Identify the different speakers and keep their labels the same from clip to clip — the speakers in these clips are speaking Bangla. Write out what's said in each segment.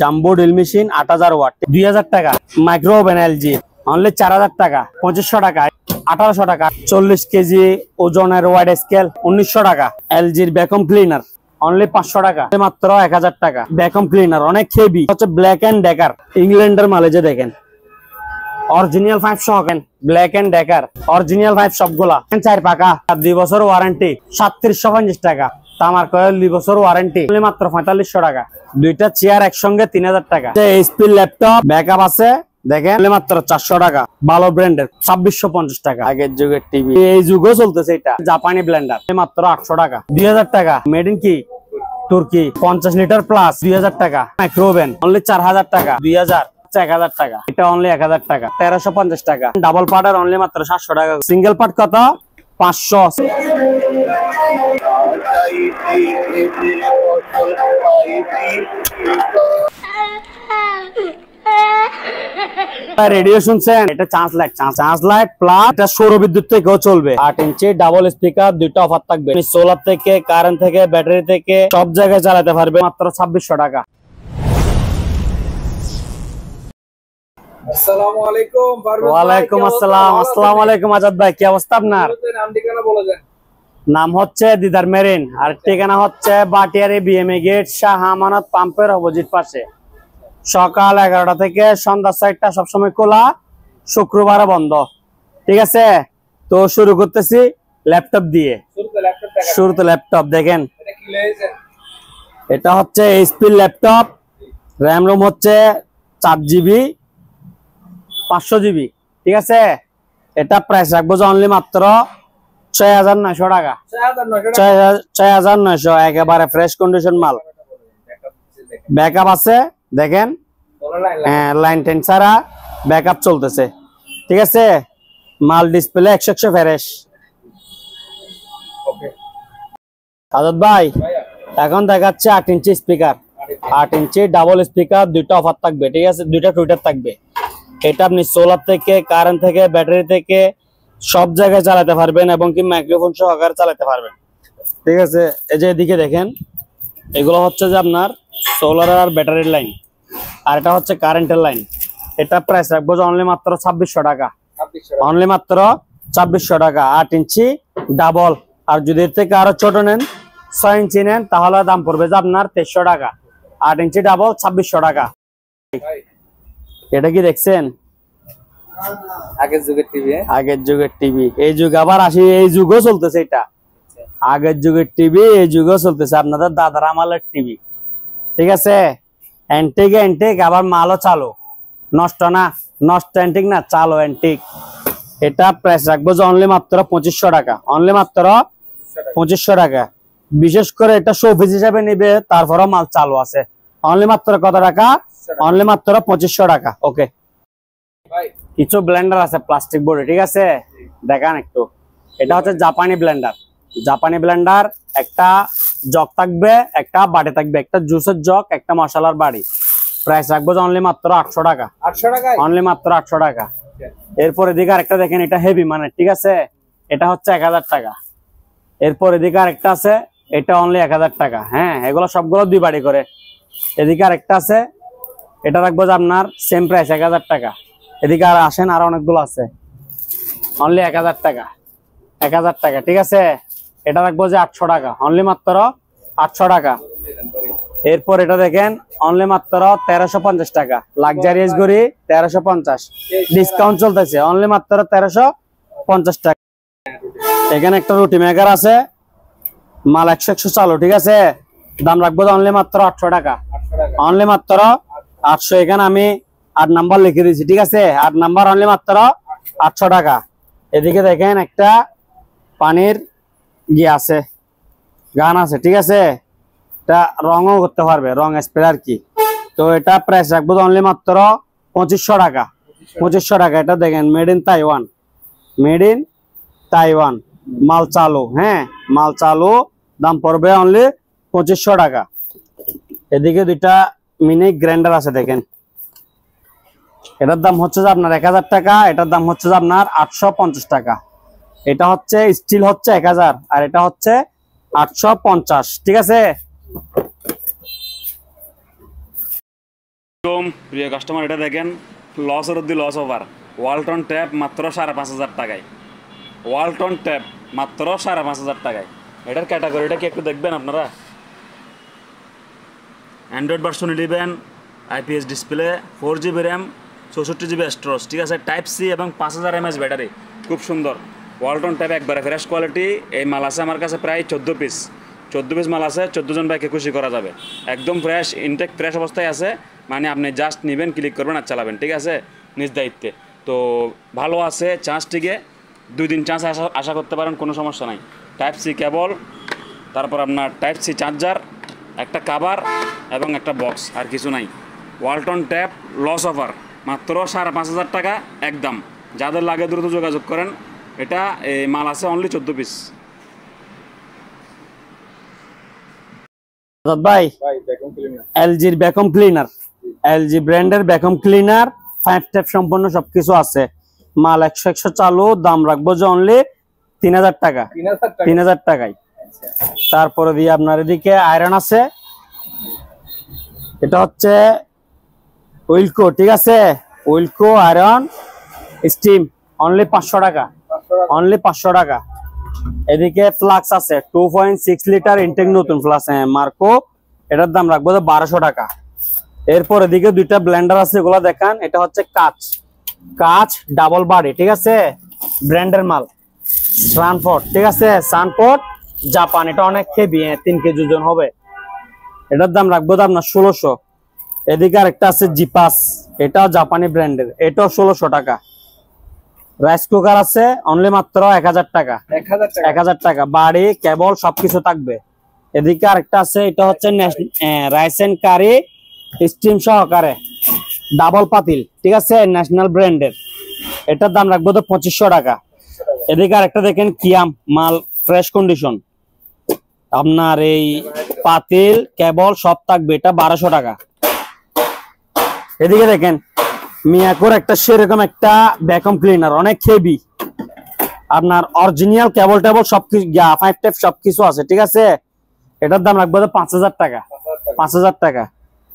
Speaker 1: জাম্বো ড্রিল মেশিন 8000 ওয়াট 2000 টাকা। মাইক্রো ওভেন এলজি অনলি 4000 টাকা। 2500 টাকা। 1800 টাকা। 40 কেজি ওজনের ওয়াইড স্কেল 1900 টাকা। এলজির ভ্যাকুয়াম ক্লিনার অনলি 500 টাকা। মাত্র 1000 টাকা। ভ্যাকুয়াম ক্লিনার অনেক হেভি হচ্ছে ব্ল্যাক এন্ড ডেকার ইংল্যান্ডের মাল। যে দেখেন অরিজিনাল 5 সকেন ব্ল্যাক এন্ড ডেকার অরিজিনাল 5 সবগুলা 4 পাকা 2 বছর ওয়ারেন্টি 3750 টাকা। তামার কয়েল 2 বছর ওয়ারেন্টি মাত্র 4500 টাকা। দুইটা চেয়ার একসঙ্গে 3000 টাকা। এইচপি ল্যাপটপ ব্যাকআপ আছে দেখেন মাত্র 400 টাকা। ভালো ব্র্যান্ডের 2650 টাকা। আগের যুগের টিভি এই যুগও চলতেছে। এটা জাপানি ব্লেন্ডার মাত্র 800 টাকা। 2000 টাকা। মেড ইন কি তুর্কি 50 লিটার প্লাস 2000 টাকা। মাইক্রো ওভেন অনলি 4000 টাকা। 2000 1000 টাকা। এটা অনলি 1000 টাকা। 1350 টাকা। ডাবল পার্টার অনলি মাত্র 700 টাকা। সিঙ্গেল পার্ট কত 500। রেডিও শুনছেন? এটা চার্জ লাইট প্লাস এটা সৌর বিদ্যুৎ থেকেও চলবে। 8 ইঞ্চি ডাবল স্পিকার, দুইটা অফার থাকবে। সোলার থেকে, কারেন্ট থেকে, ব্যাটারি থেকে সব জায়গায় চালাতে পারবে মাত্র 2600 টাকা।
Speaker 2: আসসালামু আলাইকুম পারভেজ ভাই।
Speaker 1: ওয়ালাইকুম আসসালাম। আসসালামু আলাইকুম আজাদ ভাই, কি অবস্থা আপনার?
Speaker 2: নাম ঠিকানা বলে দেন।
Speaker 1: নাম হচ্ছে দিদার মেরিন আর ঠিকানা হচ্ছে বাটিয়ারি বিএমএ গেট শাহ আমানত পাম্পের অপোজিট পাশে। সকাল 11টা থেকে সন্ধ্যা 4টা সবসময় খোলা, শুক্রবারে বন্ধ। ঠিক আছে, তো শুরু করতেছি ল্যাপটপ দিয়ে। শুরুতে ল্যাপটপ দেখেন, এটা হচ্ছে এইচপি ল্যাপটপ। র্যাম রোম হচ্ছে 4GB 500GB। ঠিক আছে, এটা প্রাইস রাখবো অনলি মাত্র 6900 টাকা। 6900 একেবারে ফ্রেশ কন্ডিশন মাল। ব্যাকআপ আছে দেখেন, হ্যাঁ লাইন টেন ছাড়া ব্যাকআপ চলতেছে। ঠিক আছে, মাল ডিসপ্লে 100 ফ্রেশ। আজাদ ভাই এখন দেখাচ্ছে 8 ইঞ্চি স্পিকার। 8 ইঞ্চি ডাবল স্পিকার, দুইটা অফার থাকবে। ঠিক আছে, দুইটা টুইটার থাকবে। এটা আপনি সোলার থেকে, কারেন্ট থেকে, ব্যাটারি থেকে সব জায়গায় চালাতে পারবেন এবং কি মাইক্রোফোন সহকারে চালাতে পারবেন। ঠিক আছে, এই যে এদিকে দেখেন, এগুলো হচ্ছে যে আপনার সোলার আর ব্যাটারির লাইন, আর এটা হচ্ছে কারেন্টের লাইন। এটা প্রাইস রাখবো অনলি মাত্র 2600 টাকা। অনলি মাত্র 2600 টাকা। 8 ইঞ্চি ডাবল, আর যদি এর থেকে আরো ছোট নেন 6 ইঞ্চি নেন তাহলে দাম পড়বে যে আপনার 2300 টাকা। 8 ইঞ্চি ডাবল 2600 টাকা। এটা কি দেখছেন?
Speaker 2: আগের যুগের টিভি।
Speaker 1: আগের যুগের টিভি এই যুগ আবার আসি, এই যুগও চলতেছে। এটা আগের যুগের টিভি, এই যুগও চলতেছে। আপনাদের দাদার আমলের টিভি। ঠিক আছে, অ্যান্টিক আবার মালও চালু, নষ্ট না, নষ্ট অ্যান্টিক না, চালু অ্যান্টিক। এটা প্রাইস রাখবো অনলি মাত্র 2500 টাকা। অনলি মাত্র 2500 টাকা। বিশেষ করে এটা শোপিস হিসাবে নিবে, তারপরও মাল চালু আছে। অনলি মাত্র কত টাকা? অনলি মাত্র 2500 টাকা। ওকে, কিছু ব্লেন্ডার আছে প্লাস্টিক বোর্ডে। ঠিক আছে, দেখান একটু। এটা হচ্ছে জাপানি ব্লেন্ডার। জাপানি ব্লেন্ডার, একটা জগ থাকবে, একটা বাটি থাকবে, একটা জুসের জগ, একটা মশলার বাড়ি। প্রাইস রাখবো অনলি মাত্র 800 টাকা।
Speaker 2: 800 টাকা।
Speaker 1: অনলি মাত্র 800 টাকা। এরপর এদিকে আরেকটা দেখেন, এটা হেভি মানে। ঠিক আছে, এটা হচ্ছে 1000 টাকা। এরপর এদিকে আরেকটা আছে, এটা অনলি 1000 টাকা। হ্যাঁ, এগুলো সবগুলো 2 বাড়ি করে। এদিকে আরেকটা আছে, এটা রাখবো আপনার সেম প্রাইস 1000 টাকা। এদিকে আর আসেন, আর অনেকগুলো আছে, অনলি 1000 টাকা। 1000 টাকা। ঠিক আছে, এটা রাখবো যে 800 টাকা। অনলি মাত্র 800 টাকা। এরপর এটা দেখেন, অনলি মাত্র 1350 টাকা। লাক্সারিয়াস ঘড়ি 1350, ডিসকাউন্ট চলতেছে। অনলি মাত্র 1350 টাকা। এখানে একটা রুটি মেকার আছে, মাল 100 চালু। ঠিক আছে, দাম রাখবো অনলি মাত্র 800 টাকা। অনলি মাত্র 800। এখানে আমি 8 নাম্বার লিখে দিয়েছি। ঠিক আছে, 8 নাম্বার অনলি মাত্র 800 টাকা। এদিকে দেখেন একটা পানির ইয়ে আছে, গান আছে। ঠিক আছে, এটা রঙও করতে পারবে, রং স্প্রে আর কি। তো এটা প্রাইস রাখবো অনলি মাত্র 2500 টাকা। 2500 টাকা। এটা দেখেন made in Taiwan, made in Taiwan, মাল চালু। হ্যাঁ, মাল চালু। দাম পড়বে অনলি 2500 টাকা। এদিকে দুইটা মিনি গ্রাইন্ডার আছে দেখেন, এটার দাম হচ্ছে যে আপনার 1000 টাকা। এটার দাম হচ্ছে যে আপনার 850 টাকা। এটা হচ্ছে স্টিল হচ্ছে 1000, আর এটা হচ্ছে 850। ঠিক আছে।
Speaker 3: প্রিয় কাস্টমার, এটা দেখেন লসের অব্দি লস ওভার। ওয়ালটন ট্যাপ মাত্র 5,500 টাকায়। ওয়ালটন ট্যাপ মাত্র 5,500 টাকায়। এটার ক্যাটাগরিটা কি একটু দেখবেন আপনারা? Android version 11, IPS display, 4GB RAM, 64GB storage, ঠিক আছে, টাইপ সি এবং 5000 mAh ব্যাটারি, খুব সুন্দর। ওয়ালটন ট্যাপ একবারে ফ্রেশ কোয়ালিটি। এই মাল আছে আমার কাছে প্রায় 14 পিস। 14 পিস মাল আছে, 14 জন ভাইকে খুশি করা যাবে। একদম ফ্রেশ, ইনটেক ফ্রেশ অবস্থায় আছে। মানে আপনি জাস্ট নেবেন, ক্লিক করবেন আর চালাবেন, ঠিক আছে, নিজ দায়িত্বে। তো ভালো আছে, চার্জ টিকে 2 দিন চার্জ আশা করতে পারেন, কোনো সমস্যা নাই। টাইপ সি কেবল, তারপর আপনার টাইপ সি চার্জার, একটা কাভার এবং একটা বক্স, আর কিছু নাই। ওয়ালটন ট্যাপ লস অফার মাত্র 5,500 টাকা একদম। যাদের লাগে দ্রুত যোগাযোগ করেন। এটা মাল আছে অনলি 14 পিস।
Speaker 1: ভাই
Speaker 2: ভ্যাকুয়াম ক্লিনার,
Speaker 1: এলজির ভ্যাকুয়াম ক্লিনার, এলজি ব্র্যান্ডের ভ্যাকুয়াম ক্লিনার, 5 স্টেপ সম্পন্ন সবকিছু আছে। মাল 100 চালু, দাম রাখবো যে অনলি 3,000 টাকা। 3,000 টাকায়। তারপরে দিয়ে আপনার এদিকে আয়রন আছে, এটা হচ্ছে উইলকো, ঠিক আছে, উইলকো আয়রন স্টিম, অনলি 500 টাকা, অনলি 500 টাকা। এদিকে ফ্লাক্স আছে 2.6 লিটার ইনটেক, নতুন ফ্লাক্স, মার্কো, এটার দাম রাখবো 1200 টাকা। এরপর এদিকে দুইটা ব্লেন্ডার আছে, এগুলো দেখান। এটা হচ্ছে কাচ ডাবল বডি, ঠিক আছে, ব্র্যান্ডের মাল, সানফোর্ড, ঠিক আছে, সানফোর্ড জাপান। এটা অনেক হেভি, 3 কেজি ওজন হবে। এটার দাম রাখবো আপনার 1600। এদিকে আরেকটা আছে জিপাস, এটাও জাপানি ব্র্যান্ডের, এটাও 1600 টাকা। রাইস কুকার আছে অনলি মাত্র 1000 টাকা, 1000 টাকা, বাড়ি কেবল সবকিছু থাকবে। এদিকে আরেকটা আছে, এটা হচ্ছে রাইস এন্ড কারি স্টিম সহকারে ডাবল পাতিল, ঠিক আছে, ন্যাশনাল ব্র্যান্ডের। এটার দাম রাখবো 2500 টাকা। এদিকে আরেকটা দেখেন কিয়াম, মাল ফ্রেশ কন্ডিশন, আপনার এই পাতিল কেবল সব থাকবে, এটা 1200 টাকা। এদিকে দেখেন মিয়াকোর একটা সেরকম একটা ভ্যাকুয়াম ক্লিনার, অনেক হেভি, আপনার অরিজিনাল কেবল টেবল সবকিছু, 5 স্টেপ সবকিছু আছে, ঠিক আছে। এটার দাম রাখবো 5000 টাকা, 5000 টাকা।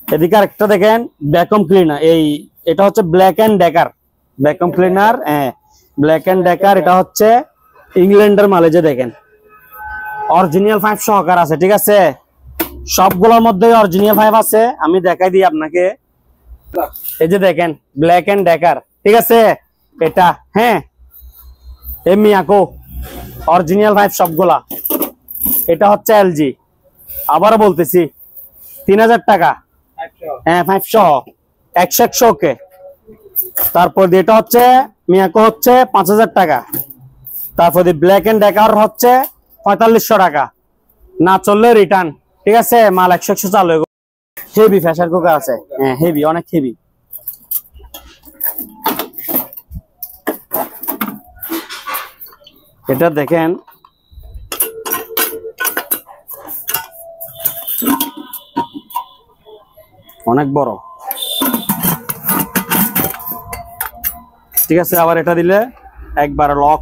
Speaker 1: এদিকে আরেকটা দেখেন ভ্যাকুয়াম ক্লিনার, এটা হচ্ছে black and decker vacuum cleaner, black and decker. এটা হচ্ছে ইংল্যান্ডের মালে, যে দেখেন অরিজিনাল 5 সহকার আছে, ঠিক আছে, সবগুলোর মধ্যে অরিজিনাল 5 আছে। আমি দেখাই দিই আপনাকে, এই যে দেখেন ব্ল্যাক এন্ড ডেকার, ঠিক আছে, এটা, মিয়াকো অরিজিনাল 5 সবগুলা। এটা হচ্ছে এলজি, আবার বলতেছি 3000 টাকা, 500, 100 ওকে। তারপর এটা হচ্ছে মিয়াকো হচ্ছে 5000 টাকা। তারপর ব্ল্যাক এন্ড ডেকার হচ্ছে 4500 টাকা, না চললে রিটার্ন, ঠিক আছে, মাল 100 চালু। হেভি প্রেসার কুকার আছে, হেভি, অনেক হেভি। এটা দেখেন অনেক বড়, ঠিক আছে। আবার এটা দিলে একবার লক,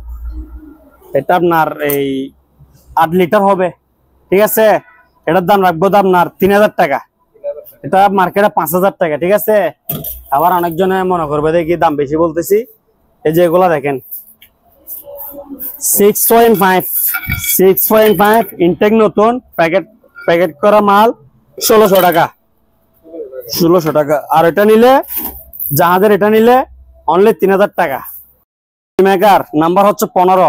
Speaker 1: এটা আপনার এই 8 লিটার হবে, ঠিক আছে। এটার দাম রাখবো আপনার 3000 টাকা। এটা মার্কেটে 5000 টাকা, ঠিক আছে। আবার অনেকজনে মনে করবে দেখি দাম বেশি বলতেছি। এই যে এগুলা দেখেন 6.5 ইনটেক, নতুন প্যাকেট করা মাল, 1600 টাকা, 1600 টাকা। আর এটা নিলে, জাহাজের এটা নিলে অনলি 3000 টাকা। মেকার নাম্বার হচ্ছে 15,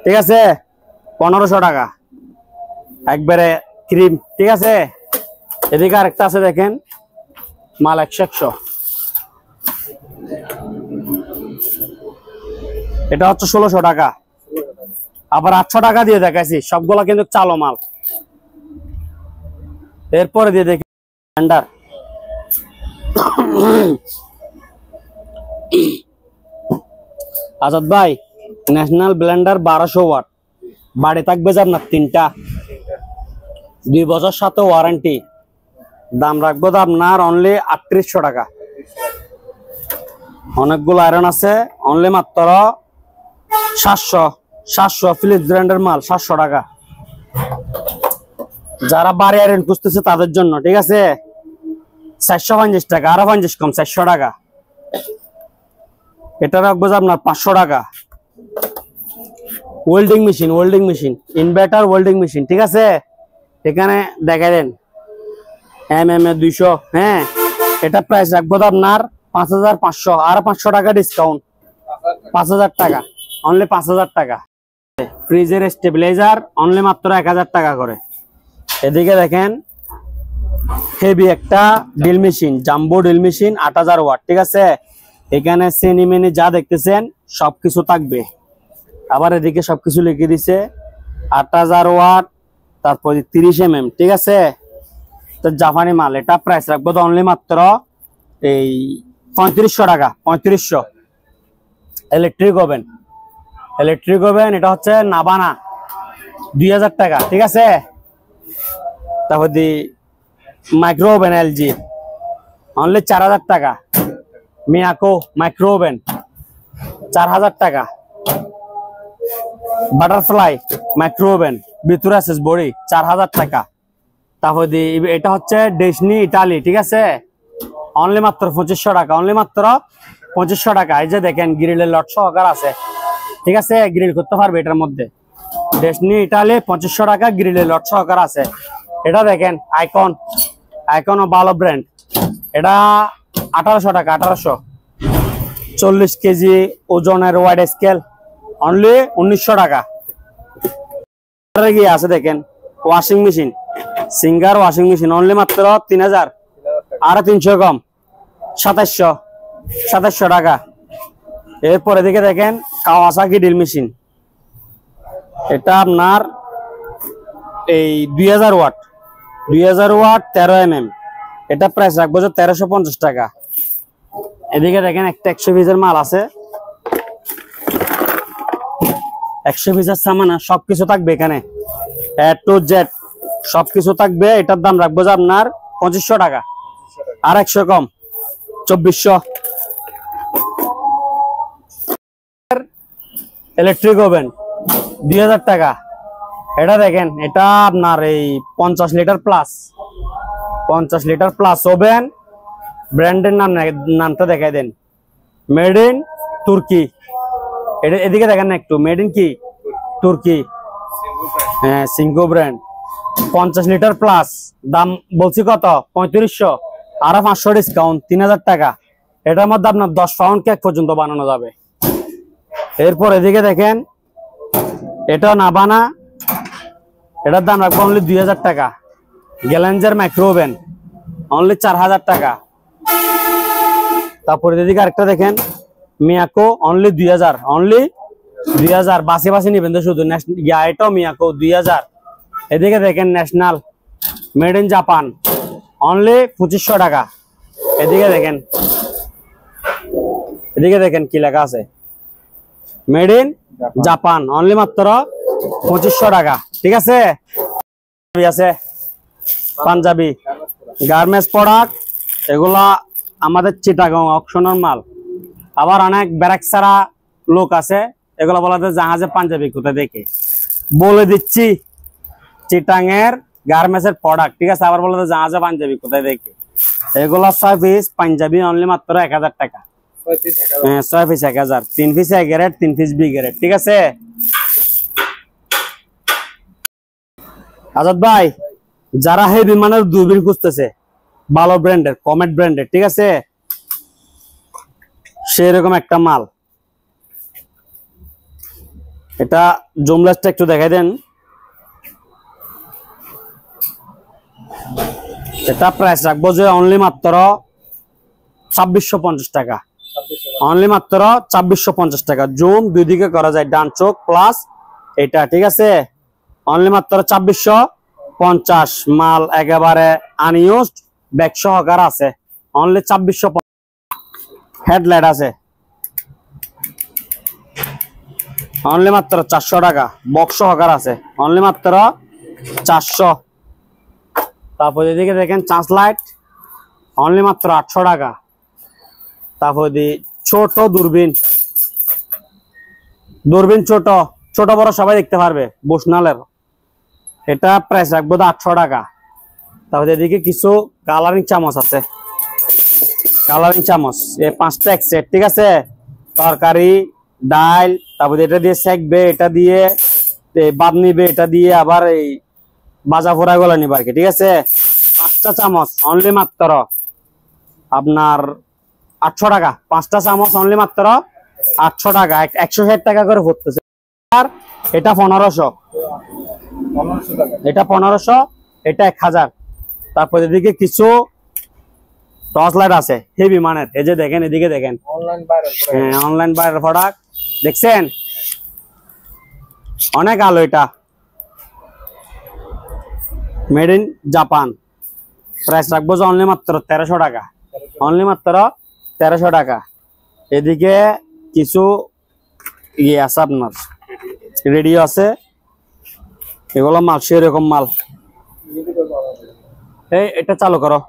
Speaker 1: ঠিক আছে, 1500 টাকা একবারে ক্রিম, ঠিক আছে। এদিকে আরেকটা আছে দেখেন, মাল 100, এটা হচ্ছে 1600 টাকা। আবার 800 টাকা দিয়ে দেখাইছি, সবগুলা কিন্তু চালো মাল। এরপরে দিয়ে দেখি ব্লেন্ডার, আজাদ ভাই ন্যাশনাল ব্লেন্ডার 1200 ওয়াট, বাড়ি থাকবে যে আপনার 3টা, 2 বছর সাথে ওয়ারেন্টি। দাম রাখবো তো আপনার অনলি 3800 টাকা। অনেকগুলো আয়রন আছে, অনলি মাত্র 700 ফিলিপস ব্র্যান্ডের মাল, 700 টাকা। যারা বাড়ি আয়রন খুঁজতেছে তাদের জন্য, ঠিক আছে। 450 টাকা, আরো 50 কম, 400 টাকা। এটা রাখবো যে আপনার 500 টাকা। Welding machine, inverter welding machine, ঠিক আছে। এখানে দেখা দেন MM 200, হ্যাঁ, এটা প্রাইস রাখবো তো আপনার 5500, আর 500 টাকা ডিসকাউন্ট, 5000 টাকা, অনলি 5000 টাকা। ফ্রিজের স্টেবিলাইজার অনলি মাত্র 1000 টাকা করে। এদিকে দেখেন হেভি একটা drill machine, jumbo drill machine, 8000 watt, ঠিক আছে। এখানে সেনি মেনি যা দেখতেছেন সবকিছু থাকবে। আবার এদিকে সবকিছু লিখে দিছে 8000 ওয়াট, তারপর 30 mm, ঠিক আছে। তো জাপানি মাল, এটা প্রাইস রাখবো তো অনলি মাত্র এই 3500 টাকা, 3500। ইলেকট্রিক ওভেন, এটা হচ্ছে নাবানা, 2000 টাকা, ঠিক আছে। তারপর মাইক্রো ওভেন LG অনলি 4000 টাকা। মিয়াকো মাইক্রো ওভেন 4000 টাকা। বাটারফ্লাই মাইক্রো ওভেন, ভিতরে আছে বড়ি, 4000 টাকা। তারপর এটা হচ্ছে ডেসনি ইটালি, ঠিক আছে, অনলি মাত্র 2500 টাকা, অনলি মাত্র 2500 টাকা। এই যে দেখেন গ্রিলের লট সহকার আছে, ঠিক আছে, গ্রিল করতে পারবে এটার মধ্যে। ডেসনি ইটালি 2500 টাকা, গ্রিলের লট সহকার আছে। এটা দেখেন আইকন ও ভালো ব্র্যান্ড, এটা 1800 টাকা, 1800। 40 কেজি ওজনের ওয়াইড স্কেল অনলি 1900 টাকা। গিয়ে আছে দেখেন washing machine, singer washing machine, only মাত্র 3000, আর 300 কম, 2700 টাকা। এরপরে দিকে দেখেন কাওয়াসাকি ড্রিল মেশিন, এটা আপনার এই 2000 ওয়াট, 13 mm, এটা প্রাইস রাখবো যে 1350 টাকা। এদিকে দেখেন একটা 100 পিসের মাল আছে, 100 পিসের সামান, সবকিছু থাকবে এখানে, A to Z সবকিছু থাকবে। এটার দাম রাখবো যে আপনার 2500 টাকা, আর 100 কম, 2400। ইলেকট্রিক ওভেন 2000 টাকা। এটা দেখেন, এটা আপনার এই 50 লিটার প্লাস ওভেন, ব্র্যান্ডের নামটা দেখাই দেন, মেড ইন তুর্কি। এদিকে দেখেন না একটু, মেড ইন কি তুর্কি, হ্যাঁ, সিঙ্গো ব্র্যান্ড, 50 লিটার প্লাস। দাম বলছি কত, 3500, আরো 500 ডিসকাউন্ট, 3000 টাকা। এটার মধ্যে আপনার 10 পাউন্ড কেক পর্যন্ত বানানো যাবে। এরপর এদিকে দেখেন এটা নাবানা, এটার দাম রাখবো অনলি 2000 টাকা। গ্যালেঞ্জার মাইক্রো ওভেন অনলি 4000 টাকা। তারপরে এদিকে আরেকটা দেখেন মিয়াকো, অনলি 2000, বাসি নিবেন তো শুধু, এটাও মিয়াকো 2000। এদিকে দেখেন national made in Japan, only 2500 টাকা। এদিকে দেখেন কি লেখা আছে, মেড ইন জাপান, অনলি মাত্র 2500 টাকা, ঠিক আছে। পাঞ্জাবি গার্মেন্টস প্রোডাক্ট, এগুলা আমাদের চিটাগাং অকশনের মাল। আবার অনেক ব্যারাক ছাড়া লোক আছে, এগুলো বলাতে জাহাজে পাঞ্জাবি কোথায় দেখে, বলে দিচ্ছি চিটাঙের গার্মেন্টস এর প্রোডাক্ট, ঠিক আছে। আবার বলাতে জাহাজে পাঞ্জাবি কোথায় দেখে, এগুলো 6 পিস পাঞ্জাবি অনলি মাত্র 1000 টাকা। হ্যাঁ, 6 piece 1000, 3 piece A grade, 3 piece B grade, ঠিক আছে। আজাদ ভাই, যারা হেভি মানের দূরবীন খুঁজতেছে ভালো ব্র্যান্ডের, কমেট ব্র্যান্ডের, ঠিক আছে, সেরকম একটা মাল। এটা জুমলেসটা একটু দেখাই দেন। এটা প্রাইস রাখবো যে অনলি মাত্র 2650 টাকা, অনলি মাত্র 2650 টাকা। জুম দুই দিকে করা যায়, ডান চোখ প্লাস এটা, ঠিক আছে, অনলি মাত্র 2650। মাল একেবারে আনইউজড, ব্যাগ সহকার আছে, অনলি 2650। হেডলাইট আছে অনলি মাত্র 400 টাকা, বক্স সহকার আছে, অনলি মাত্র 400। তারপর এদিকে দেখেন চার্জ লাইট, অনলি মাত্র 800 টাকা। তারপর ছোট দূরবীন ছোট বড় সবাই দেখতে পারবে, বোসনালের, এটা প্রাইস রাখবো 800 টাকা। তারপর এদিকে কিছু কালারিং চামচ আছে, কালারিং চামচ এই 5টা এক সেট, ঠিক আছে। তরকারি ডাল, তারপরে এটা দিয়ে সেকবে, এটা দিয়ে ভাত নিবে, এটা দিয়ে আবার এই ভাজা ফোড়া গুলো নিবে আর কি, ঠিক আছে। 5টা চামচ অনলি মাত্র আপনার 800 টাকা। 5টা চামচ অনলি মাত্র 800 টাকা, 160 টাকা করে পড়তেছে। আর এটা 1500,
Speaker 2: 1500 টাকা।
Speaker 1: এটা 1500, এটা 1000। তারপর এদিকে কিছু টর্চ লাইট আছে হেভি মানের, এই যে দেখেন, এদিকে দেখেন,
Speaker 2: অনলাইন ভাইরাল
Speaker 1: হ্যাঁ অনলাইন বাইরের প্রোডাক্ট দেখছেন, অনেক আলো। এটা মেড ইন জাপান, প্রাইস রাখবো যে অনলি মাত্র 1300 টাকা, অনলি মাত্র 1300 টাকা। এদিকে কিছু ইয়ে আছে আপনার রেডিও আছে, এগুলো মাল সেরকম মাল। এই এটা চালু করো,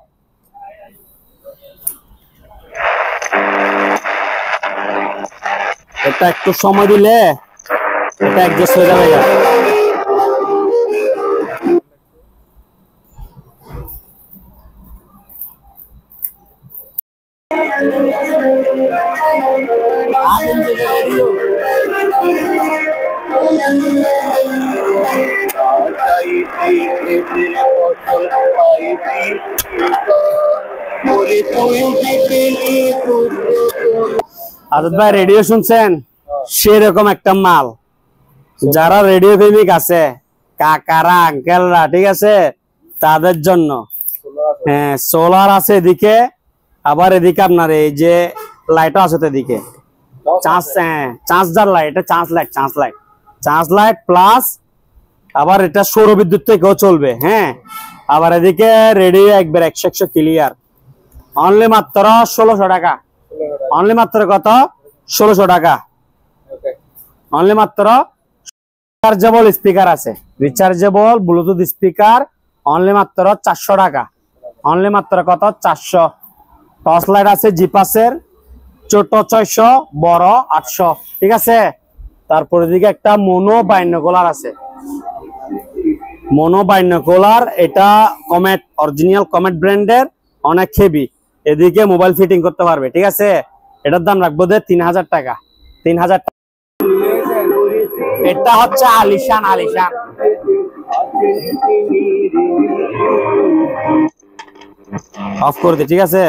Speaker 1: এটা একটু সময় দিলে এটা অ্যাডজাস্ট হয়ে যাবে। আজাদ ভাই রেডিও শুনছেন, সেরকম একটা মাল। যারা রেডিও প্রেমিক আছে, কাকারা আঙ্কেলরা, ঠিক আছে, তাদের জন্য। হ্যাঁ সোলার আছে এদিকে, আবার এদিকে আপনার এই যে লাইটও আছে, তো এদিকে চার্জার লাইট, এটা চার্জ লাইট প্লাস আবার এটা সৌর বিদ্যুৎ থেকেও চলবে। হ্যাঁ আবার এদিকে রেডিও একবার 100 ক্লিয়ার, অনলি মাত্র 1600 টাকা, অনলি মাত্র কত 1600 টাকা, অনলি মাত্র। রিচার্জেবল স্পিকার আছে, রিচার্জেবল ব্লুটুথ স্পিকার, অনলি মাত্র 400 টাকা, অনলি মাত্র কত 400। টর্চ লাইট আছে জিপাসের, ছোট 600, বড় 800, ঠিক আছে। তারপর এদিকে একটা মোনো বাইনোকুলার আছে, মোনো বাইনোকুলার, এটা কমেট, অরিজিনাল কমেট ব্র্যান্ডের, অনেক হেভি। এদিকে মোবাইল ফিটিং করতে পারবে, ঠিক আছে। এটার দাম রাখবো 3000 টাকা, 3000 টাকা। এটা হচ্ছে আলিশান, আলিশান অফ করে দে, ঠিক আছে।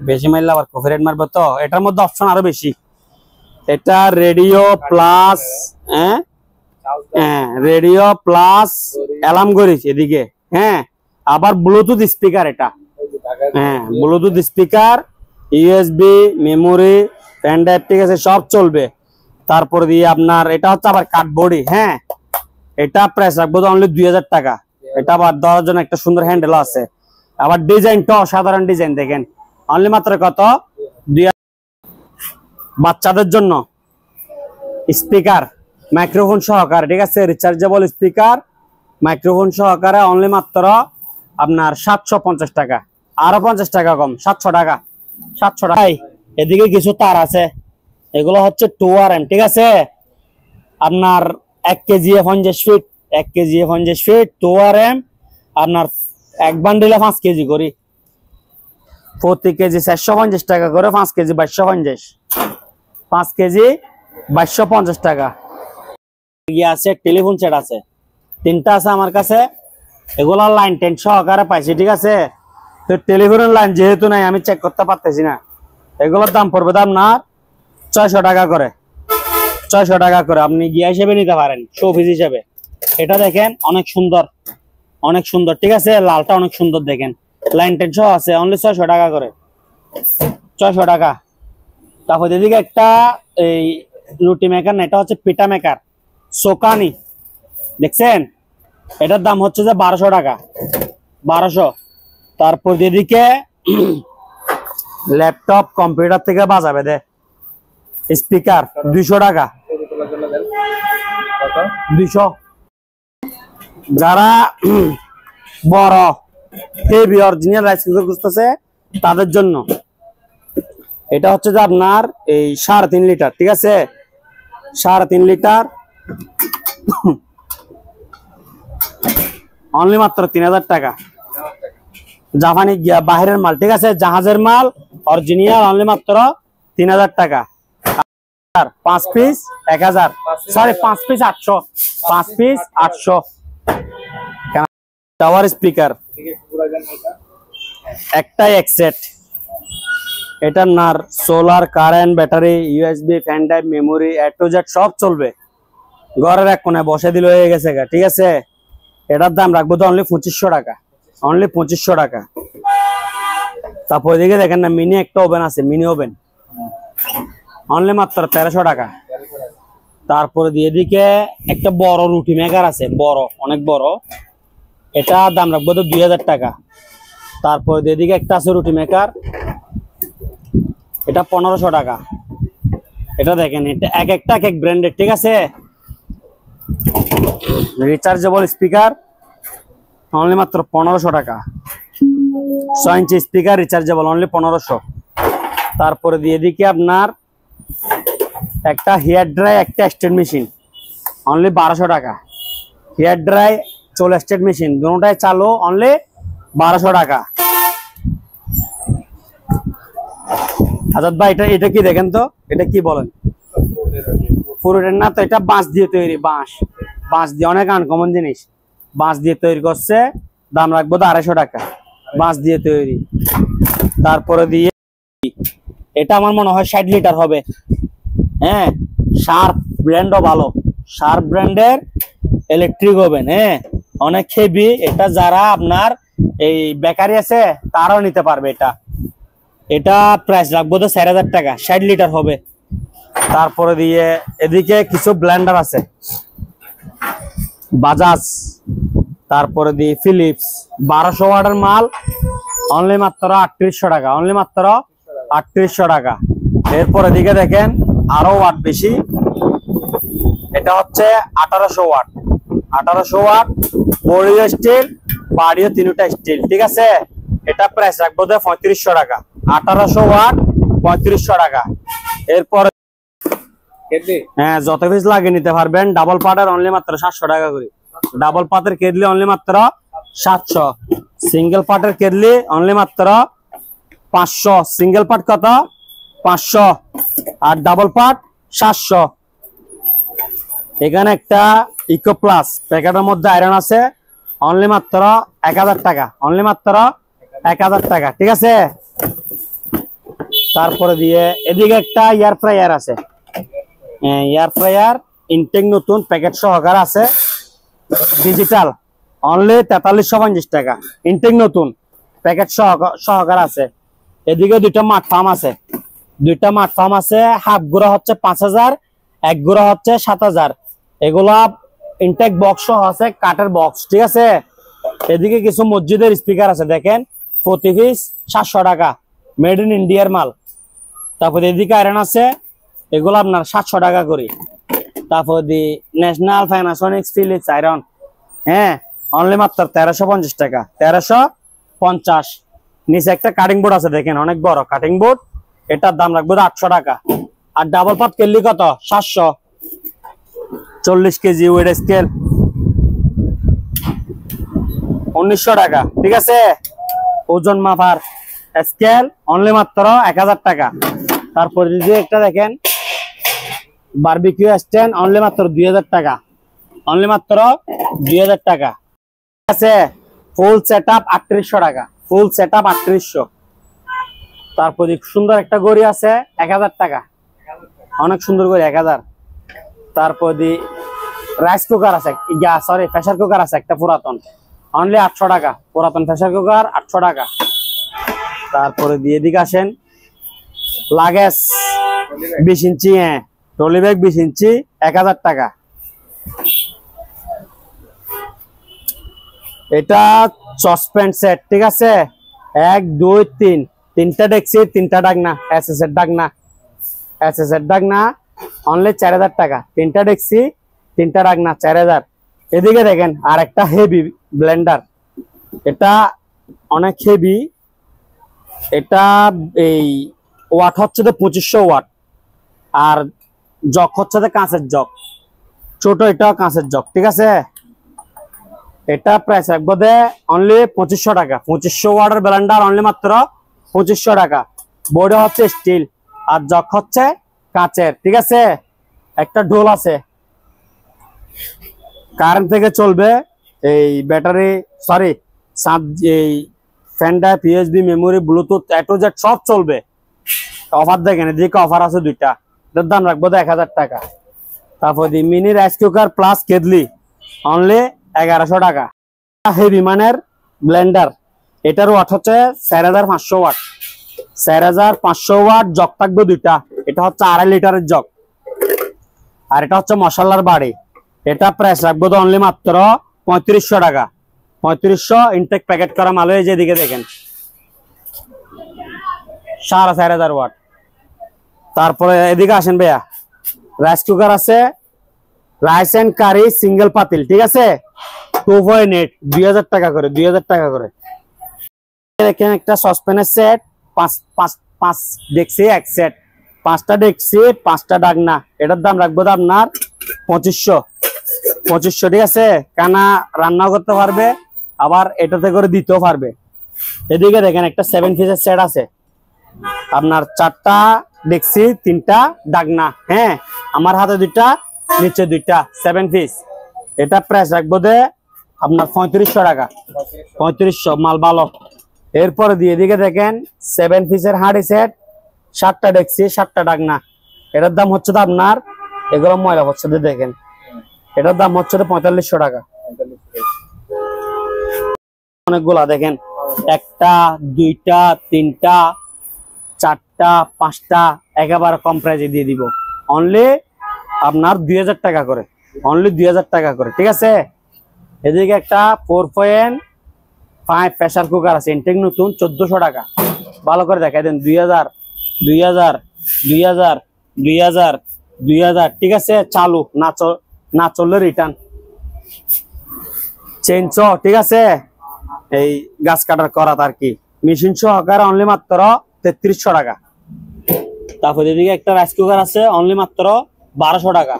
Speaker 1: বেশি মারলে আবার কপিরাইট মারবে তো। এটার মধ্যে অপশন আরো বেশি। এটা রেডিও প্লাস, হ্যাঁ রেডিও প্লাস অ্যালার্ম ঘড়ি এদিকে, হ্যাঁ আবার ব্লুটুথ স্পিকার, এটা হ্যাঁ bluetooth speaker, USB, memory, pen drive, ঠিক আছে, সব চলবে। তারপর দিয়ে আপনার এটা হচ্ছে আবার কার্ডবোর্ডই, হ্যাঁ এটা প্রাইস রাখবো অনলি 2000 টাকা। এটা আবার দেওয়ার জন্য একটা সুন্দর হ্যান্ডেল আছে, আবার ডিজাইনটা অসাধারণ ডিজাইন, দেখেন অনলি মাত্র কত 2000। বাচ্চাদের জন্য স্পিকার মাইক্রোফোন সহকারে, ঠিক আছে, রিচার্জেবল স্পিকার মাইক্রোফোন সহকারে, অনলি মাত্র আপনার 750 টাকা, আরো 50 টাকা কম, 700 টাকা, 700 টাকা। এদিকে কিছু তার আছে, এগুলো হচ্ছে 2RM, ঠিক আছে, আপনার 1 KG 50 fit, 1 KG 50 fit 2RM, আপনার এক বান্ডিলে 5 কেজি করি, প্রতি কেজি 450 টাকা করে, 5 কেজি 2250, 5 কেজি 2250 টাকা। ইয়ে আছে, টেলিফোন সেট আছে, 3টা আছে আমার কাছে, এগুলা লাইন 10 সহকারে পাইছি, ঠিক আছে। তো টেলিফোনের লাইন যেহেতু নাই, আমি চেক করতে পারতেছি না, এগুলোর দাম পড়বে দাম না 600 টাকা করে, 600 টাকা করে। আপনি গিয়া হিসেবে নিতে পারেন, শো পিস হিসেবে। এটা দেখেন অনেক সুন্দর, অনেক সুন্দর, ঠিক আছে, লালটা অনেক সুন্দর, দেখেন লাইন 10 সহ আছে, অনলি 600 টাকা করে, 600 টাকা। তারপর এদিকে একটা এই রুটি মেকার না, এটা হচ্ছে পিঠা মেকার সোকানি, দেখছেন, এটার দাম হচ্ছে যে 1200 টাকা, 1200। তারপর এদিকে ল্যাপটপ কম্পিউটার থেকে বাজাবে দে স্পিকার 200 টাকা, 200। যারা বড় হেভি অরিজিনাল রাইস কুকার খুঁজতেছে তাদের জন্য এটা হচ্ছে যে আপনার এই 3.5 লিটার, ঠিক আছে, 3.5 লিটার, অনলি মাত্র 3000 টাকা, জাপানি বাহিরের মাল, ঠিক আছে, জাহাজের মাল অরিজিনাল অনলি মাত্র 3000 টাকা। 5 piece 1000, sorry 5 piece 800, 5 piece 800। Tower speaker একটাই এক সেট। এটা নার solar, current, battery, USB, pen drive, memory, A to Z সব চলবে। ঘরের এক কোণে বসে দিলে হয়ে গেছে, ঠিক আছে। এটার দাম রাখবো তো অনলি 2500 টাকা, অনলি 2500 টাকা। তারপর এদিকে দেখেন না, মিনি একটা ওভেন আছে, মিনি ওভেন অনলি মাত্র 1300 টাকা। তারপরে দিয়ে এদিকে একটা বড় রুটি মেকার আছে, বড়, অনেক বড়, এটা দাম রাখবো তো 2000 টাকা। তারপরে এদিকে একটা আছে রুটি মেকার, এটা 1500 টাকা। এটা দেখেন, এটা এক একটা এক এক ব্র্যান্ডের, ঠিক আছে। রিচার্জেবল স্পিকার অনলি মাত্র 1500 টাকা। 6 ইঞ্চি স্পিকার রিচার্জেবল অনলি 1500। তারপরে দিয়ে এদিকে আপনার একটা হেয়ার ড্রাই, একটা স্টেট মেশিন অনলি 1200 টাকা। হেয়ার ড্রাই, চুল স্টেট মেশিন দুটোটাই চালু, অনলি 1200 টাকা। আজাদ ভাই, এটা কি দেখেন তো, এটা কি বলেন? পুরোটার না তো, এটা বাঁশ দিয়ে তৈরি, বাঁশ দিয়ে, অনেক আনকমন জিনিস, বাঁশ দিয়ে তৈরি করছে, দাম রাখবো তো 250 টাকা, বাঁশ দিয়ে তৈরি। তারপরে দিয়ে এটা আমার মনে হয় 60 লিটার হবে, হ্যাঁ, শার্প ব্র্যান্ডও ভালো, শার্প ব্র্যান্ডের ইলেকট্রিক ওভেন, হ্যাঁ, অনেক হেভি। এটা যারা আপনার এই বেকারি আছে তারাও নিতে পারবে। এটা প্রাইস রাখবো তো 4000 টাকা, 60 লিটার হবে। তারপরে দিয়ে এদিকে কিছু ব্লেন্ডার আছে, বাজাজ, তারপরে দিয়ে ফিলিপস, 1200 ওয়াটের মাল অনলি মাত্র 3800 টাকা, অনলি মাত্র 3800 টাকা। এরপর এদিকে দেখেন আরো ওয়াট বেশি, এটা হচ্ছে 1800 ওয়াট, 1800 ওয়াট, বডিও স্টিল, বাড়িও তিনটা স্টিল, ঠিক আছে। এটা প্রাইস রাখবো 3500 টাকা, 1800 ওয়াট 3500 টাকা। এরপর হ্যাঁ, যত পিস লাগে নিতে পারবেন। ডাবল পাটের অনলি মাত্র 700 টাকা করে, ডাবল পাতের কেটলি অনলি মাত্র 700, সিঙ্গেল পাটের কেটলি অনলি মাত্র 500, সিঙ্গেল পাট কত 500 আর ডাবল পাট 700। এখানে একটা ইকো প্লাস প্যাকেটের মধ্যে আয়রন আছে, অনলি মাত্র 1000 টাকা, অনলি মাত্র 1000 টাকা, ঠিক আছে। তারপরে দিয়ে এদিকে একটা এয়ার ফ্রায়ার আছে, এয়ার ফ্রায়ার ইনটেক নতুন, প্যাকেট সহকারে আছে, ডিজিটাল, অনলি 4350 টাকা, ইনটেক নতুন, প্যাকেট সহকারে আছে। এদিকে দুইটা মাঠ ফার্ম আছে, হাফ গুঁড়া হচ্ছে 5000, এক গুঁড়া হচ্ছে 7000। এগুলা ইনটেক বক্স আছে, কাঠের বক্স, ঠিক আছে। এদিকে কিছু মসজিদের স্পিকার আছে, দেখেন প্রতি পিস 700 টাকা, মেড ইন ইন্ডিয়ার মাল। তারপরে এদিকে আয়রন আছে, এগুলো আপনার 700 টাকা করে। তারপর the national, Panasonic, Philips iron, হ্যাঁ, অনলি মাত্র 1350 টাকা, 1350। নিচে একটা কাটিং বোর্ড আছে, দেখেন অনেক বড় কাটিং বোর্ড, এটার দাম রাখবো 800 টাকা। আর ডাবল পাত কেটলি কত 700, 40 কেজি ওয়েট স্কেল 1900 টাকা, ঠিক আছে। ওজন মাপার স্কেল অনলি মাত্র 1000 টাকা। তারপরে যে একটা দেখেন বারবিকিউ স্ট্যান্ড, অনলি মাত্র 2000 টাকা, অনলি মাত্র 2000 টাকা, ঠিক আছে। ফুল সেটআপ 3800 টাকা, ফুল সেটআপ 3800। তারপরে সুন্দর একটা গড়ি আছে 1000 টাকা, অনেক সুন্দর করে 1000। তারপর রাইস কুকার আছে, সরি প্রেসার কুকার আছে একটা পুরাতন, অনলি 800 টাকা, পুরাতন প্রেসার কুকার 800 টাকা। তারপরে দিয়ে এদিকে আসেন, লাগেজ 20 ইঞ্চি, হ্যাঁ, ট্রলি ব্যাগ 20 ইঞ্চি 1000 টাকা। এটা সসপ্যান সেট, ঠিক আছে, 1 2 3, তিনটা ডেকসি, তিনটা ডাকনা, এসএস এর ডাকনা, অনলি 4000 টাকা, তিনটা ডেকসি, তিনটা ডাকনা 4000। এদিকে দেখেন আর একটা হেভি ব্লেন্ডার, এটা অনেক হেভি, এটা এই ওয়াট হচ্ছে 2500 ওয়াট, আর জগ হচ্ছে কাঁচের জগ, ছোট, এটা কাঁচের জগ, ঠিক আছে। এটা প্রাইস রাখবো দে অনলি 2500 টাকা। 2500 ওয়াটের ব্লেন্ডার অনলি মাত্র 2500 টাকা। বডি হচ্ছে স্টিল আর জক হচ্ছে কাচের, ঠিক আছে। একটা ঢোল আছে, কারেন্ট থেকে চলবে। এই ব্যাটারি সরি এই pen drive, USB, memory, bluetooth A to Z সব চলবে। অফার দেখেন, এদিকে অফার আছে দুইটা, এটার দাম রাখবো 1000 টাকা। তারপর mini rice cooker plus kettle only 1100 টাকা। হেভি মানের ব্লেন্ডার, এটার ওয়াট হচ্ছে 4500 ওয়াট। 4500 ওয়াট, জগ থাকবে দুইটা। এটা হচ্ছে 2.5 লিটারের জগ, আর এটা হচ্ছে মশলার বাড়ি। এটা প্রাইস রাখবো তো অনলি মাত্র 3500 টাকা। 3500 ইনটেক প্যাকেট করা মাল। এই যেদিকে দেখেন 4500 ওয়াট। তারপরে এদিকে আসেন ভাইয়া, রাইস কুকার আছে, রাইস এন্ড কারি সিঙ্গেল পাতিল, ঠিক আছে। 2.8 2000 টাকা করে, 2000 টাকা করে। দেখেন একটা সসপ্যানের সেট, পাঁচ ডেকসি এক সেট, 5টা ডেকসি 5টা ডাকনা। এটার দাম রাখবো তো আপনার 2500, ঠিক আছে। কানা রান্নাও করতে পারবে, আবার এটাতে করে দিতেও পারবে। এদিকে দেখেন একটা 7 পিসের সেট আছে, আপনার 4টা ডেকসি 3টা ডাকনা। হ্যাঁ, আমার হাতে 2টা, নিচে 2টা, 7 পিস। এটা প্রাইস রাখবো দে আপনার 3500 টাকা। 3500 মাল ভালো। এরপরে দিয়ে এদিকে দেখেন 7 পিসের হাঁড়ি সেট, 7টা ডেকসি 7টা ডাকনা। এটার দাম হচ্ছে তো আপনার, এগুলো ময়লা হচ্ছে দেখেন, এটার দাম হচ্ছে 4500 টাকা। অনেকগুলা দেখেন, 1টা 2টা 3টা 4টা 5টা, একেবারে কম প্রাইজে দিয়ে দিব অনলি আপনার 2000 টাকা করে। অনলি 2000 টাকা করে, ঠিক আছে। এদিকে একটা 4.5 প্রেসার কুকার আছে, ইনটেক নতুন, 1400 টাকা। ভালো করে দেখাই দেন, 2000 2000 2000 2000 2000, ঠিক আছে। চালু না চললে রিটার্ন চেঞ্জ, ঠিক আছে। এই গাছ কাটার করাত আর কি, মেশিন সহকারে অনলি মাত্র 3300 টাকা। তারপর এদিকে একটা রাইস কুকার আছে অনলি মাত্র 1200 টাকা।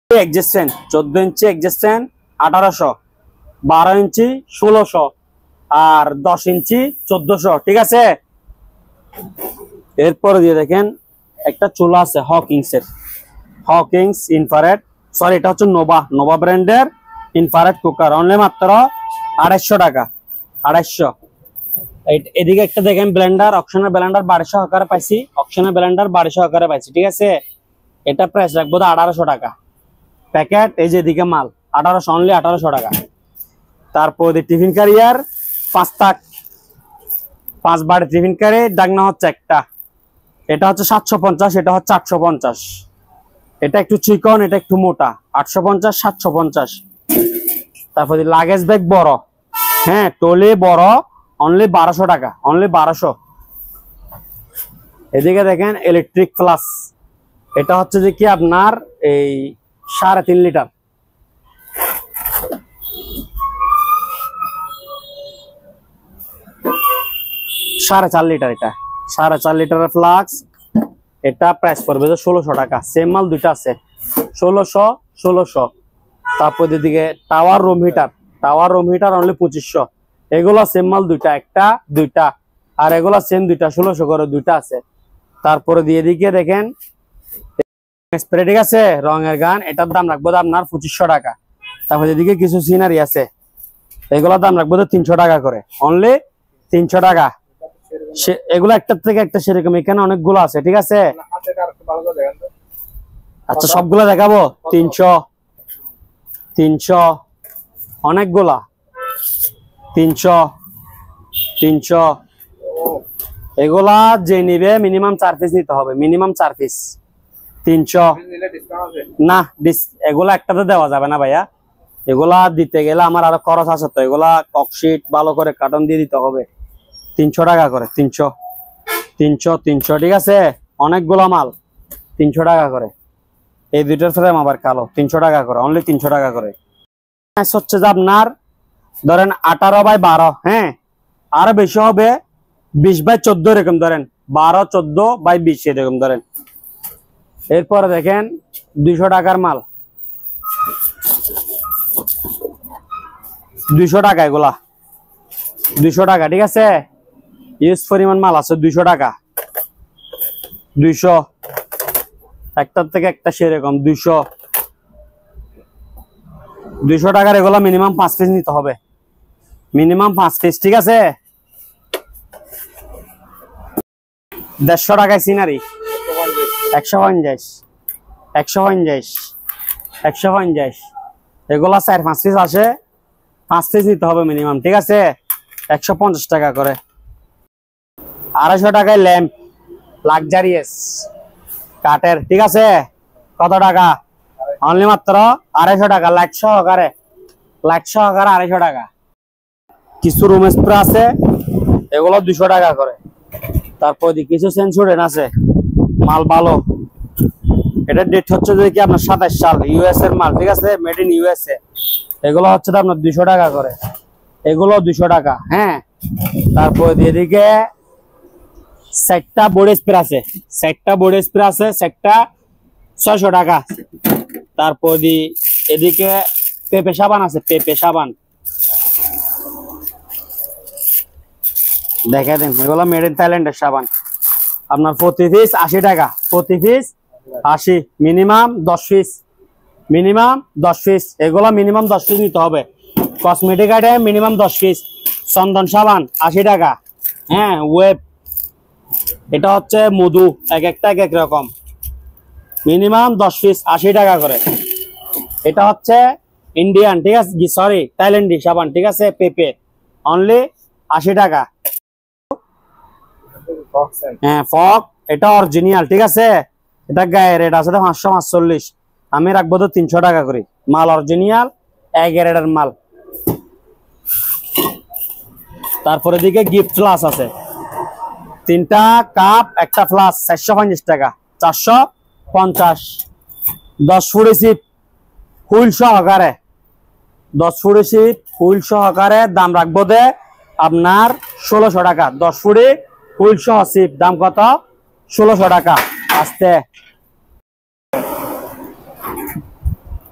Speaker 1: এক্সিস্টেন্ট 14 ইঞ্চি এক্সিস্টেন্ট 1800, 12 ইঞ্চি 1600, আর 10 ইঞ্চি 1400, ঠিক আছে। এরপরে দিয়ে দেখেন একটা চুলা আছে হকিংস ইনফ্রারেড, সরি এটা হচ্ছে নোভা ব্র্যান্ডের ইনফ্রারেড কুকার অনলি মাত্র 250 টাকা। 250। এদিকে একটা দেখেন ব্লেন্ডার, অপশনাল ব্লেন্ডার 1200 সহকারে পাইছি, ঠিক আছে। এটা প্রাইস রাখবো 1800 টাকা প্যাকেট। এই যে এদিকে মাল 1800, অনলি 1800 টাকা। তারপর টিফিন ক্যারিয়ার 5 বাড়ি টিফিন ক্যারিয়ার, ডাকনা হচ্ছে একটা, এটা হচ্ছে 750, এটা হচ্ছে 850। এটা একটু চিকন, এটা একটু মোটা, 850 750। তারপর লাগেজ ব্যাগ বড়, হ্যাঁ টলি বড়, অনলি 1200 টাকা, অনলি 1200। এদিকে দেখেন ইলেকট্রিক প্লাস, এটা হচ্ছে যে কি আপনার এই 3.5 লিটার, সাড়ে 4 লিটার, এটা 4.5 লিটারের ফ্লাক্স। এটা প্রাইস পড়বে 1600 টাকা। সেম মাল দুইটা আছে, 1600। তারপর দিকে টাওয়ার রুম হিটার অনলি 2500। এগুলো সেম মাল দুইটা, একটা দুইটা, আর এগুলো সেম দুইটা 1600 করে দুইটা আছে। তারপরে দিয়ে দিকে দেখেন স্প্রে, ঠিক আছে, রঙের গান, এটার দাম রাখবো আপনার 2500 টাকা। তারপর এদিকে কিছু সিনারি আছে, এগুলোর দাম রাখবো 300 টাকা করে, অনলি 300 টাকা। এগুলো একটার থেকে একটা সেরকম, এখানে অনেকগুলো আছে, ঠিক আছে। আচ্ছা সবগুলো দেখাবো, 300 অনেকগুলা, 300 এগুলা যে নিবে মিনিমাম 4 পিস নিতে হবে, মিনিমাম 4 পিস। 300 না, এগুলা একটাতে দেওয়া যাবে না ভাইয়া, এগুলা দিতে গেলে আমার আরো খরচ আছে, তো এগুলা ককশিট ভালো করে কার্টন দিয়ে দিতে হবে। 300 টাকা করে, 300 ঠিক আছে। অনেকগুলা মাল 300 টাকা করে। এই দুইটার ফ্রেম আবার কালো, 300 টাকা করে, অনলি 300 টাকা করে। হচ্ছে যে আপনার ধরেন 18/12, হ্যাঁ আরো বেশি হবে 20/14 এরকম ধরেন, 12-14/20 এরকম ধরেন। এরপরে দেখেন 200 টাকার মাল, 200 টাকা এগুলা, 200 টাকা। ঠিক আছে, ইউজ পরিমাণ মাল আছে, 200 টাকা, 200 একটার থেকে একটা সেরকম 200 টাকার এগুলা মিনিমাম 5 পিস নিতে হবে, মিনিমাম 5 পিস। ঠিক আছে, 150 টাকায় সিনারি, 150 150 150 এগুলা 4-5 পিস আসে, 5 পিস নিতে হবে মিনিমাম। ঠিক আছে, 150 টাকা করে। 250 টাকায় ল্যাম্প লাক্সারিয়াস কাঠের। ঠিক আছে, কত টাকা? অনলি মাত্র 250 টাকা, লাইট সহকারে, 250 টাকা। কিছু রুম স্প্রে আছে, এগুলো 200 টাকা করে। তারপর কিছু সেন্সুরেন আছে, মাল ভালো। এটা ডেট হচ্ছে যে কি আপনার 27 সাল, ইউএস এর মাল। ঠিক আছে, মেড ইন ইউএসএ। এগুলো হচ্ছে আপনার 200 টাকা করে, এগুলো 200 টাকা। হ্যাঁ, তারপর এদিকে সেটটা বডি স্প্রে আছে, সেটটা বডি স্প্রে আছে, সেটটা 600 টাকা। তারপর এদিকে পেপে সাবান আছে, পেপে সাবান দেখে দেন, এগুলো মেড ইন থাইল্যান্ডের সাবান। আপনার প্রতি পিস 80 টাকা, প্রতি piece 80, minimum 10 piece, minimum 10 piece. এগুলো মিনিমাম 10 পিস নিতে হবে। Cosmetic item minimum 10 piece. চন্দন সাবান 80 টাকা। হ্যাঁ, ওয়েব, এটা হচ্ছে মধু, এক একটা এক এক রকম, মিনিমাম 10 পিস 80 টাকা করে। এটা হচ্ছে ইন্ডিয়ান, ঠিক আছে, সরি থাইল্যান্ডি সাবান। ঠিক আছে, পেপে অনলি 80 টাকা। হ্যাঁ, ফক, এটা অরিজিনাল। ঠিক আছে, এটা গায়ে রেট আছে 545, আমি রাখবো তো 300 টাকা করে। মাল অরিজিনাল, এক রেটের মাল। তারপরে দিকে গিফট ফ্লাস আছে, 3টা কাপ, একটা ফ্লাস, 450 টাকা, 450। 10 ফুট সিপ হুইল সহকারে, 10 ফুট সিপ হুইল সহকারে দাম রাখবো দে আপনার 1600 টাকা। 10 ফুটে হুইল সহ সিপ দাম কত? 1600 টাকা। আস্তে,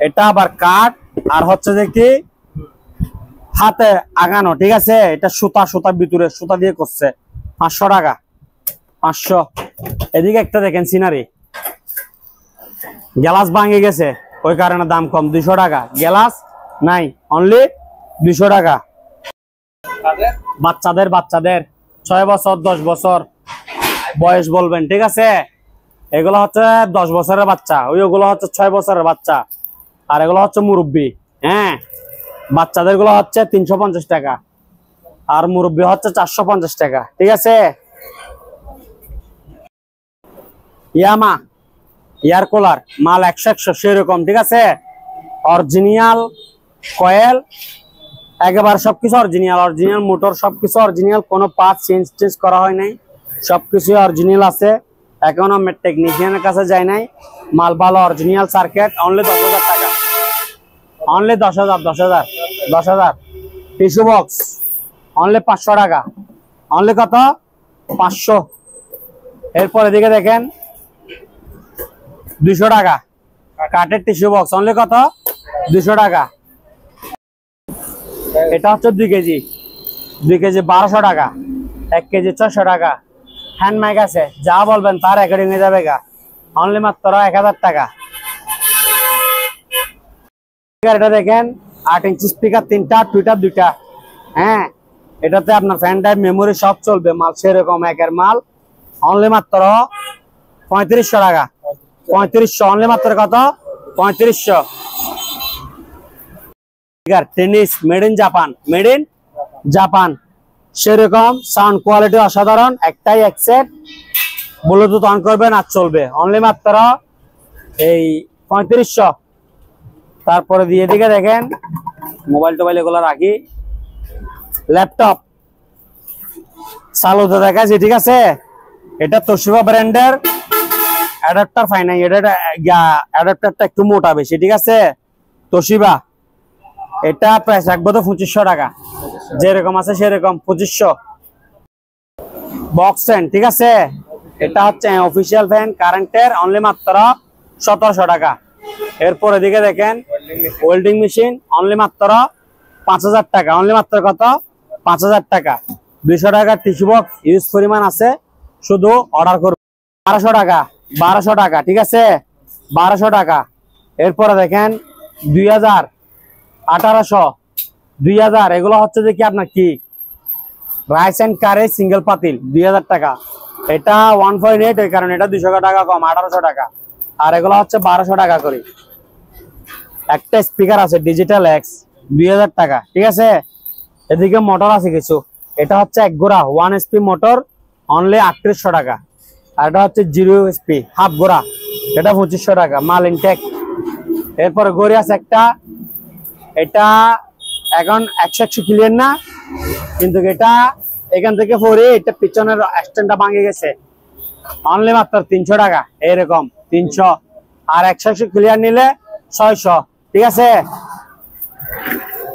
Speaker 1: এটা আবার কাঠ আর হচ্ছে যে কি হাতে আগানো। ঠিক আছে, এটা সুতা, সুতার ভিতরে সুতা দিয়ে করছে, 500 টাকা, 500। এদিকে একটা দেখেন সিনারি, গ্লাস ভাঙে গেছে, ওই কারণে দাম কম, 200 টাকা। গ্লাস নাই, অনলি 200 টাকা। বাচ্চাদের 6 বছর 10 বছর বয়স বলবেন। ঠিক আছে, এগুলো হচ্ছে 10 বছরের বাচ্চা, ওগুলো হচ্ছে 6 বছরের বাচ্চা, আর এগুলো হচ্ছে মুরব্বি। হ্যাঁ, বাচ্চাদের গুলো হচ্ছে 350 টাকা, আর মুরব্বি হচ্ছে 450 টাকা। ঠিক আছে, ইয়ামা এয়ার কুলার মাল 100 সেরকম। ঠিক আছে, অরিজিনাল কয়েল, একেবারে সবকিছু অরিজিনাল, অরিজিনাল মোটর, সবকিছু অরিজিনাল, কোনো পার্ট চেঞ্জ করা হয় নাই, সবকিছু অরিজিনাল আছে। এখনো টেকনিশিয়ানের কাছে যায় নাই, মাল ভালো, অরিজিনাল সার্কিট। অনলি 10,000 টাকা, অনলি 10,000। টিস্যু বক্স অনলি 500 টাকা, অনলি কত? 500। এরপর এদিকে দেখেন 200 টাকা কাঠের টিস্যু বক্স, অনলি কত? 200 টাকা। এটা হচ্ছে 2 কেজি, 2 কেজি 1200 টাকা, 1 কেজি 600 টাকা। হ্যান্ড মাইক আছে, যা বলবেন তার রেকর্ডিং হয়ে যাবে গা, অনলি মাত্র 1000 টাকা। এটা দেখেন 8 ইঞ্চি স্পিকার, 3টা, টুইটার 2টা। হ্যাঁ, এটাতে আপনার ফ্যান ড্রাইভ মেমোরি সব চলবে, মাল সেরকম একের মাল, অনলি মাত্র 3500 টাকা, 3500, অনলি মাত্র কত? 3500। টেনিস মেড ইন জাপান, সেরকম সাউন্ড কোয়ালিটি অসাধারণ, একটাই একসেট, ব্লুটুথ অন করবেন আর চলবে, অনলি মাত্র এই 3500। তারপরে দিয়ে দিকে দেখেন মোবাইল টোবাইল এগুলো রাখি, ল্যাপটপ চালুতে দেখাচ্ছি। ঠিক আছে, এটা তোশিবা ব্র্যান্ডের অ্যাডাপ্টার ফাইনাই, এটা অ্যাডাপ্টারটা একটু মোটা বেশি। ঠিক আছে, তোশিবা, এটা প্রাইস রাখবো তো 2500 টাকা, যেরকম আছে সেরকম 2500। বক্স ফ্যান, ঠিক আছে, এটা হচ্ছে অফিসিয়াল ফ্যান কারেন্টের, অনলি মাত্র 1700 টাকা। এরপর এদিকে দেখেন ওয়েল্ডিং মেশিন, অনলি মাত্র 5000 টাকা, অনলি মাত্র কত 5000 টাকা। 200 টাকা টিস্যু বক্স ইউজ পরিমাণ আছে, শুধু অর্ডার করুন। 1200 টাকা, 1200 টাকা, ঠিক আছে 1200 টাকা। এরপরে দেখেন 2000, 1800, 2000, এগুলো হচ্ছে যে কি আপনার কি রাইস এন্ড কারি সিঙ্গেল পাতিল 2000 টাকা। এটা 1.8, এই কারণে এটা 200 টাকা কম, 1800 টাকা। আর এগুলো হচ্ছে 1200 টাকা করে। একটা স্পিকার আছে ডিজিটাল এক্স 2000 টাকা, ঠিক আছে। এদিকে মোটর আছে কিছু, এটা হচ্ছে এক গোড়া 1 HP মোটর, অনলি 3800 টাকা। আর এটা হচ্ছে 0 HP হাফ গোড়া, এটা 2500 টাকা, মাল ইনটেক। এরপরে গড়ি আছে একটা, এটা এখন 100 ক্লিয়ার না, কিন্তু এটা এখান থেকে পরে এটা পিছনের স্ট্যান্ডটা ভাঙে গেছে, অনলি মাত্র 300 টাকা, এরকম 300। আর 100 ক্লিয়ার নিলে 600, ঠিক আছে।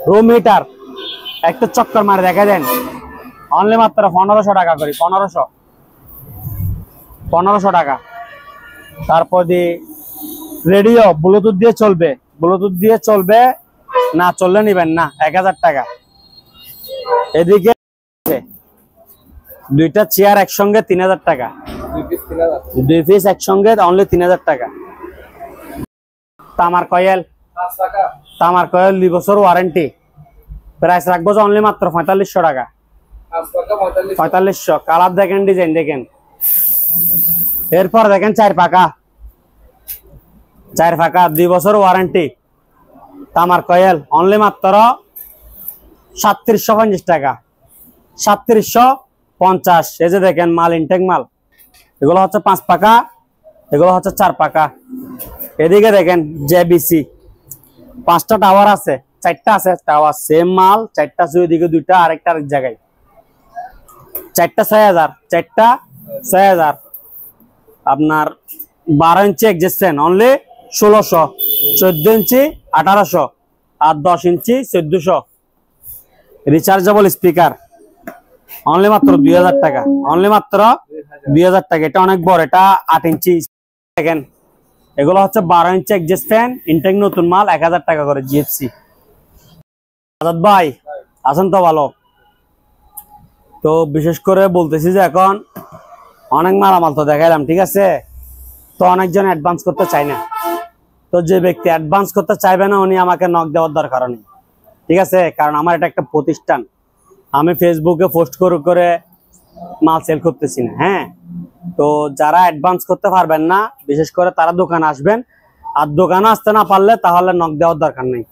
Speaker 1: রুম হিটার একটা চক্কর মারে দেখা দেন, অনলি মাত্র 1500 টাকা করি, 1500 টাকা। তারপর দিয়ে রেডিও ব্লুটুথ দিয়ে চলবে, ব্লুটুথ দিয়ে চলবে না, চললে নিবেন না, 1000 টাকা। এদিকে দুইটা চেয়ার একসঙ্গে 3000 টাকা, 2 পিস একসঙ্গে অনলি 3000 টাকা। তামার কয়েল,
Speaker 2: 5 টাকা,
Speaker 1: তামার কয়েল 2 বছর ওয়ারেন্টি, প্রাইস রাখবো অনলি মাত্র 4500 টাকা,
Speaker 2: 5 টাকা 45।
Speaker 1: 4500। কালার দেখেন, ডিজাইন দেখেন। এরপর দেখেন 4 পাকা, 2 বছর ওয়ারেন্টি, তামার কয়েল অনলি মাত্র 3750 টাকা, 3750। এই যে দেখেন মাল ইনটেক মাল, এগুলো হচ্ছে 5 পাকা, এগুলো হচ্ছে 4 পাকা। এদিকে দেখেন জেবিসি 5টা টাওয়ার আছে, 4টা আছে টাওয়ার, সেম মাল 4টা আছে, ওইদিকে 2টা, আরেকটা আরেক জায়গায়। 4টা 6000, 4টা 6000। আপনার 12 ইঞ্চি এক্সিস্টেন্ট অনলি 1600, 14 ইঞ্চি 1800, আর 10 ইঞ্চি 1400। রিচার্জেবল স্পিকার অনলি মাত্র 2000 টাকা, অনলি মাত্র 2000 টাকা। এটা অনেক বড়, এটা 8 ইঞ্চি। দেখেন এগুলো হচ্ছে 12 ইঞ্চি এক্সিস্টেন্ট ইনটেক, নতুন মাল 1000 টাকা করে জিএফসি। আজাদ ভাই আছেন তো ভালো? তো বিশেষ করে বলতেছি যে এখন অনেক মালামাল তো দেখাইলাম, ঠিক আছে। তো অনেকজন অ্যাডভান্স করতে চায় না, তো যে ব্যক্তি অ্যাডভান্স করতে চাইবে না উনি আমাকে নক দেওয়ার দরকার নেই, ঠিক আছে। কারণ আমার এটা একটা প্রতিষ্ঠান, আমি ফেসবুকে পোস্ট করে করে মাল সেল করতেছি না। হ্যাঁ, তো যারা অ্যাডভান্স করতে পারবেন না বিশেষ করে তারা দোকানে আসবেন, আর দোকানে আসতে না পারলে তাহলে নক দেওয়ার দরকার নেই।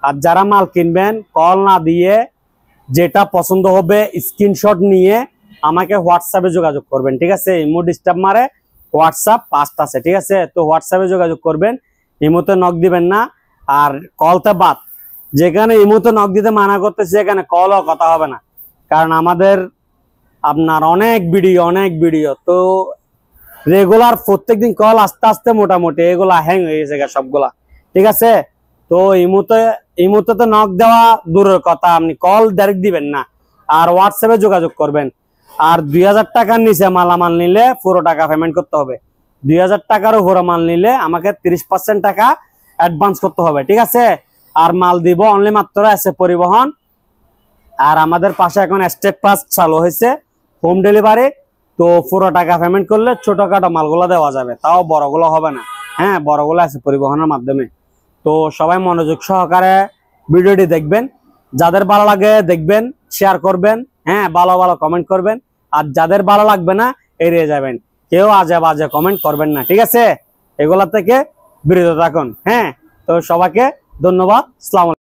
Speaker 1: আর যারা মাল কিনবেন কল না দিয়ে যেটা পছন্দ হবে স্ক্রিনশট নিয়ে আমাকে হোয়াটসঅ্যাপে যোগাযোগ করবেন, ঠিক আছে। ইমো ডিস্টার্ব মারে, হোয়াটসঅ্যাপ 5টা আছে, ঠিক আছে। তো হোয়াটসঅ্যাপে যোগাযোগ করবেন, ইমোতে নক দিবেন না। আর কলতে বাদ, যেখানে ইমোতে নক দিতে মানা করতেছে সেখানে কলও কথা হবে না, কারণ আমাদের আপনার অনেক ভিডিও তো রেগুলার প্রত্যেকদিন কল আস্তে আস্তে মোটামুটি এগুলা হ্যাং হয়ে গেছে সবগুলা, ঠিক আছে। তো ইমোতে তো নক দেওয়া দূরের কথা, আপনি কল ডাইরেক্ট দিবেন না, আর হোয়াটসঅ্যাপে যোগাযোগ করবেন। আর 2000 টাকার নিচে মালামাল নিলে পুরো টাকা পেমেন্ট করতে হবে, 2000 টাকার উপরে মাল নিলে আমাকে 30% টাকা অ্যাডভান্স করতে হবে, ঠিক আছে। আর মাল দিব অনলি মাত্র এসে পরিবহন। আর আমাদের পাশে এখন স্টেট পাস চালু হয়েছে, হোম ডেলিভারি। তো পুরো টাকা পেমেন্ট করলে ছোটখাটো মালগুলো দেওয়া যাবে, তাও বড়গুলো হবে না। হ্যাঁ, বড়গুলো আছে পরিবহনের মাধ্যমে। তো সবাই মনোযোগ সহকারে ভিডিওটি দেখবেন, যাদের ভালো লাগে দেখবেন, শেয়ার করবেন, হ্যাঁ ভালো ভালো কমেন্ট করবেন। আর যাদের ভালো লাগবে না এড়িয়ে যাবেন, কেউ আজে বাজে কমেন্ট করবেন না, ঠিক আছে। এগুলা থেকে বিরত থাকুন। হ্যাঁ, তো সবাইকে ধন্যবাদ। আসসালামু আলাইকুম।